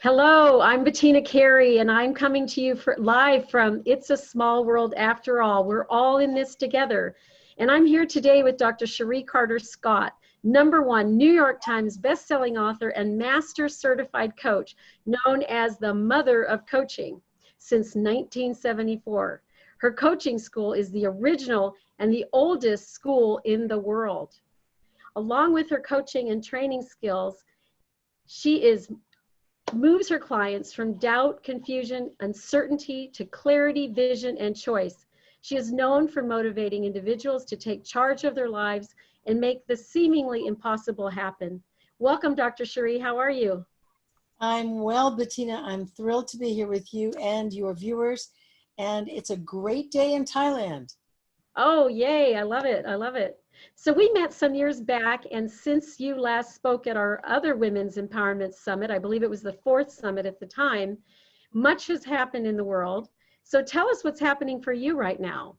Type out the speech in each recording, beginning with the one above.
Hello, I'm Bettina Carey, and I'm coming to you live from It's a Small World After All. We're all in this together. And I'm here today with Dr. Cherie Carter Scott, #1 New York Times bestselling author and master certified coach, known as the mother of coaching since 1974. Her coaching school is the original and the oldest school in the world. Along with her coaching and training skills, she moves her clients from doubt, confusion, uncertainty to clarity, vision, and choice. She is known for motivating individuals to take charge of their lives and make the seemingly impossible happen. Welcome, Dr. Cherie. How are you? I'm well, Bettina. I'm thrilled to be here with you and your viewers. And it's a great day in Thailand. Oh, yay. I love it. I love it. So we met some years back, and since you last spoke at our other Women's Empowerment Summit, I believe it was the 4th summit at the time, much has happened in the world. So tell us what's happening for you right now.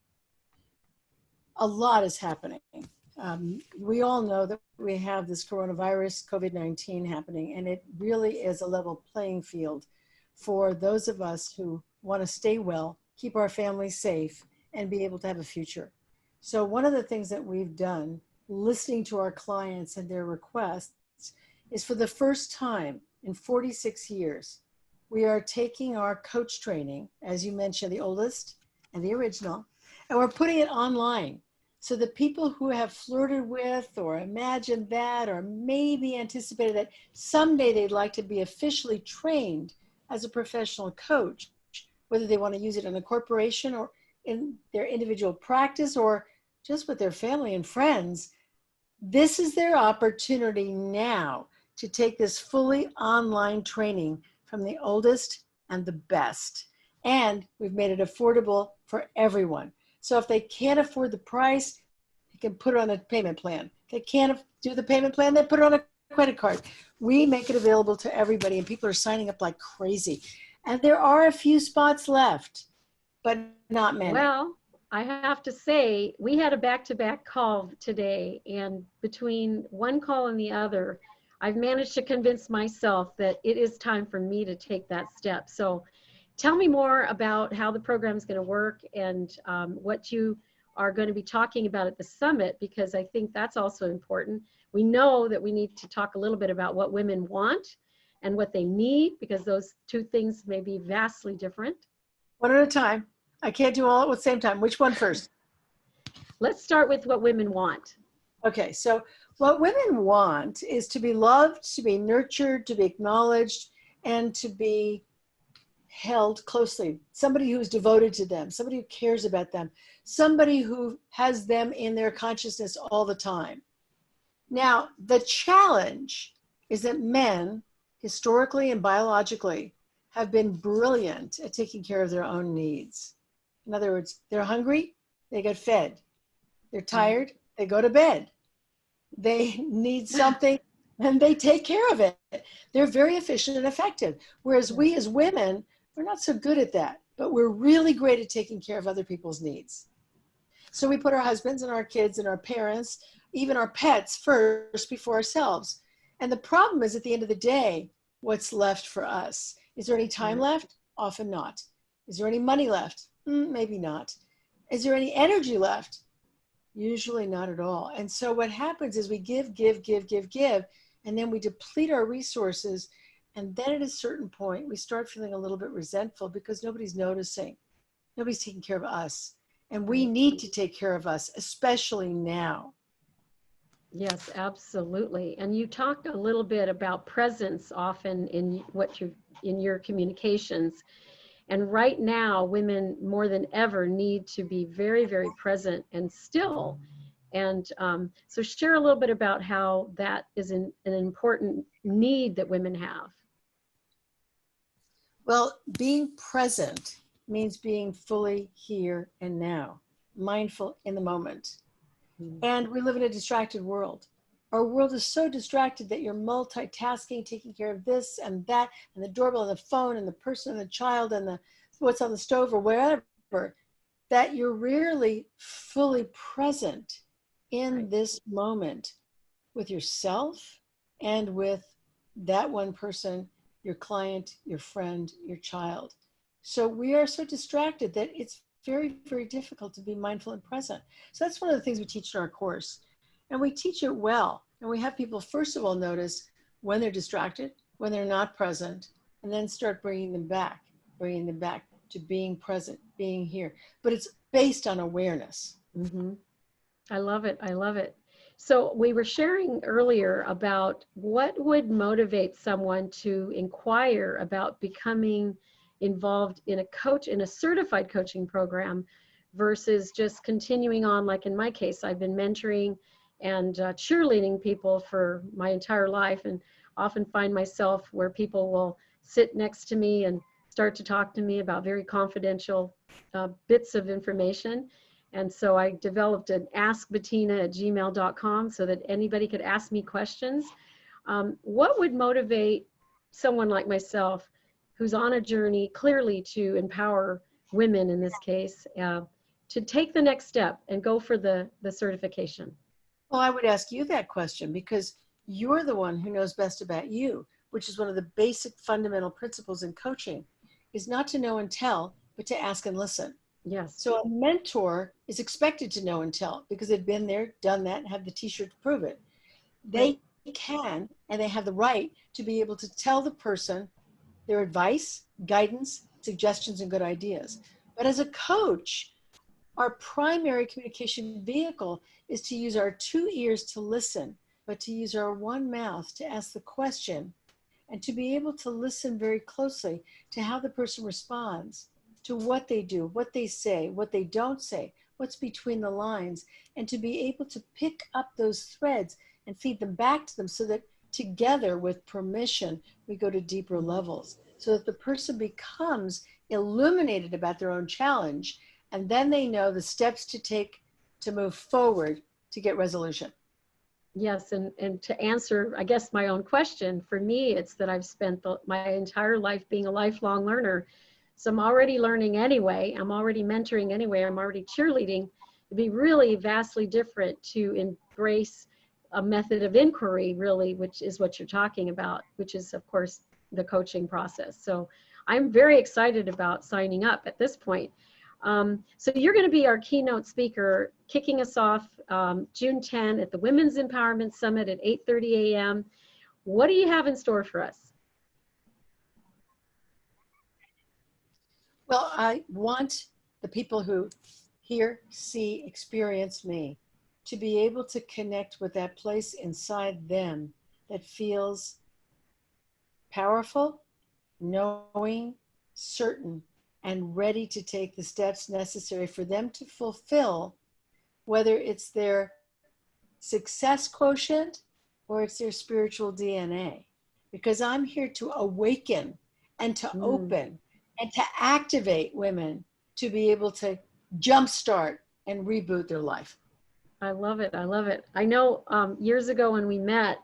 A lot is happening. We all know that we have this coronavirus, COVID-19 happening, and it really is a level playing field for those of us who want to stay well, keep our families safe, and be able to have a future. So one of the things that we've done, listening to our clients and their requests, is for the first time in 46 years, we are taking our coach training, as you mentioned, the oldest and the original, and we're putting it online. So the people who have flirted with or imagined that or maybe anticipated that someday they'd like to be officially trained as a professional coach, whether they want to use it in a corporation or in their individual practice or just with their family and friends, this is their opportunity now to take this fully online training from the oldest and the best. And we've made it affordable for everyone. So if they can't afford the price, they can put it on a payment plan. If they can't do the payment plan, they put it on a credit card. We make it available to everybody, and people are signing up like crazy. And there are a few spots left, but not many. Well, I have to say, we had a back-to-back call today, and between one call and the other, I've managed to convince myself that it is time for me to take that step. So tell me more about how the program is going to work and what you are going to be talking about at the summit, because I think that's also important. We know that we need to talk a little bit about what women want and what they need, because those two things may be vastly different. One at a time. I can't do all at the same time. Which one first? Let's start with what women want. Okay, so what women want is to be loved, to be nurtured, to be acknowledged, and to be held closely. Somebody who's devoted to them, somebody who cares about them, somebody who has them in their consciousness all the time. Now, the challenge is that men, historically and biologically, have been brilliant at taking care of their own needs. In other words, they're hungry, they get fed. They're tired, they go to bed. They need something, and they take care of it. They're very efficient and effective. Whereas we as women, we're not so good at that, but we're really great at taking care of other people's needs. So we put our husbands and our kids and our parents, even our pets first before ourselves. And the problem is, at the end of the day, what's left for us? Is there any time left? Often not. Is there any money left? Maybe not. Is there any energy left? Usually not at all. And so what happens is we give, and then we deplete our resources. And then at a certain point, we start feeling a little bit resentful because nobody's noticing. Nobody's taking care of us. And we need to take care of us, especially now. Yes, absolutely. And you talked a little bit about presence often in your communications. And right now, women more than ever need to be very, very present and still. And so share a little bit about how that is an important need that women have. Well, being present means being fully here and now, mindful in the moment. And we live in a distracted world. Our world is so distracted that you're multitasking, taking care of this and that, and the doorbell and the phone and the person and the child and what's on the stove or wherever, that you're rarely fully present in this moment with yourself and with that one person your client, your friend, your child. So we are so distracted that it's very, very difficult to be mindful and present. So that's one of the things we teach in our course. And we teach it well. And we have people, first of all, notice when they're distracted, when they're not present, and then start bringing them back to being present, being here. But it's based on awareness. Mm-hmm. I love it. I love it. So we were sharing earlier about what would motivate someone to inquire about becoming involved in a certified coaching program versus just continuing on. Like in my case, I've been mentoring and cheerleading people for my entire life, and often find myself where people will sit next to me and start to talk to me about very confidential bits of information. And so I developed an askbettina@gmail.com so that anybody could ask me questions. What would motivate someone like myself who's on a journey clearly to empower women in this case to take the next step and go for the certification? Well, I would ask you that question because you're the one who knows best about you, which is one of the basic fundamental principles in coaching, is not to know and tell, but to ask and listen. Yes. So a mentor is expected to know and tell because they've been there, done that, and have the t-shirt to prove it. They can, and they have the right to be able to tell the person their advice, guidance, suggestions, and good ideas. But as a coach, our primary communication vehicle is to use our two ears to listen, but to use our one mouth to ask the question and to be able to listen very closely to how the person responds, to what they do, what they say, what they don't say, what's between the lines, and to be able to pick up those threads and feed them back to them so that together with permission, we go to deeper levels so that the person becomes illuminated about their own challenge, and then they know the steps to take to move forward to get resolution. Yes, and to answer, I guess, my own question, for me, it's that I've spent my entire life being a lifelong learner. So I'm already learning anyway. I'm already mentoring anyway. I'm already cheerleading. It'd be really vastly different to embrace a method of inquiry, really, which is what you're talking about, which is, of course, the coaching process. So I'm very excited about signing up at this point. So you're going to be our keynote speaker, kicking us off June 10 at the Women's Empowerment Summit at 8:30 a.m. What do you have in store for us? Well, I want the people who hear, see, experience me to be able to connect with that place inside them that feels powerful, knowing, certain, and ready to take the steps necessary for them to fulfill, whether it's their success quotient or it's their spiritual DNA. Because I'm here to awaken and to open and to activate women to be able to jumpstart and reboot their life. I love it. I love it. I know years ago when we met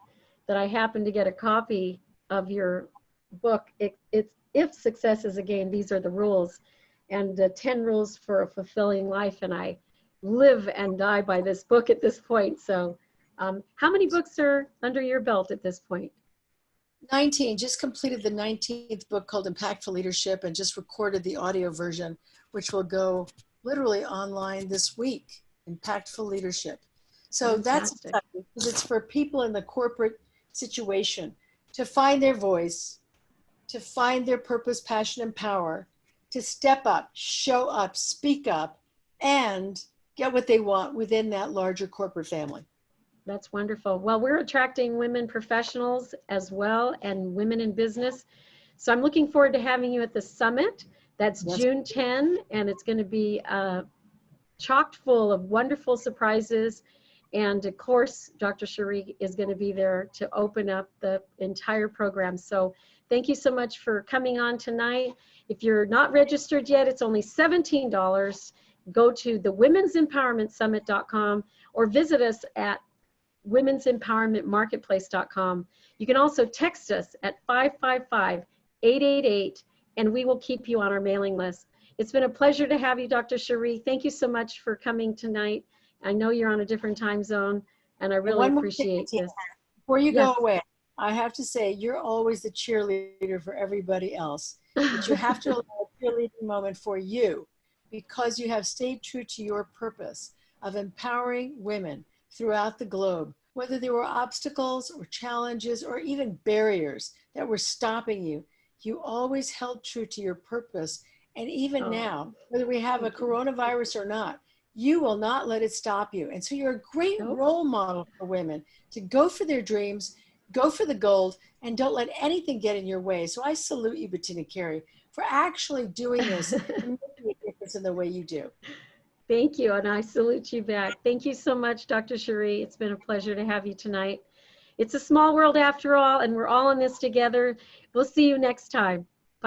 that I happened to get a copy of your book. It's If Success is a Game, These Are the Rules, and 10 Rules for a Fulfilling Life. And I live and die by this book at this point. So how many books are under your belt at this point? 19, just completed the 19th book called Impactful Leadership and just recorded the audio version, which will go literally online this week, Impactful Leadership. So Fantastic. That's exciting because it's for people in the corporate situation to find their voice, to find their purpose, passion, and power, to step up, show up, speak up, and get what they want within that larger corporate family. That's wonderful. Well, we're attracting women professionals as well and women in business. So I'm looking forward to having you at the summit. That's June 10, and it's going to be chocked full of wonderful surprises. And of course, Dr. Cherie is going to be there to open up the entire program. So thank you so much for coming on tonight. If you're not registered yet, it's only $17. Go to the women'sempowermentsummit.com or visit us at women'sempowermentmarketplace.com. You can also text us at 555-888, and we will keep you on our mailing list. It's been a pleasure to have you, Dr. Cherie. Thank you so much for coming tonight. I know you're on a different time zone, and I really appreciate this. Before you go away, I have to say, you're always the cheerleader for everybody else. But you have to allow a cheerleading moment for you because you have stayed true to your purpose of empowering women throughout the globe, whether there were obstacles or challenges or even barriers that were stopping you. You always held true to your purpose. And even Oh, now, whether we have a thank you. coronavirus or not, you will not let it stop you. And so you're a great Nope. role model for women to go for their dreams, go for the gold, and don't let anything get in your way. So I salute you, Bettina Carey, for actually doing this and making a difference in the way you do. Thank you, and I salute you back. Thank you so much, Dr. Cherie. It's been a pleasure to have you tonight. It's a small world after all, and we're all in this together. We'll see you next time.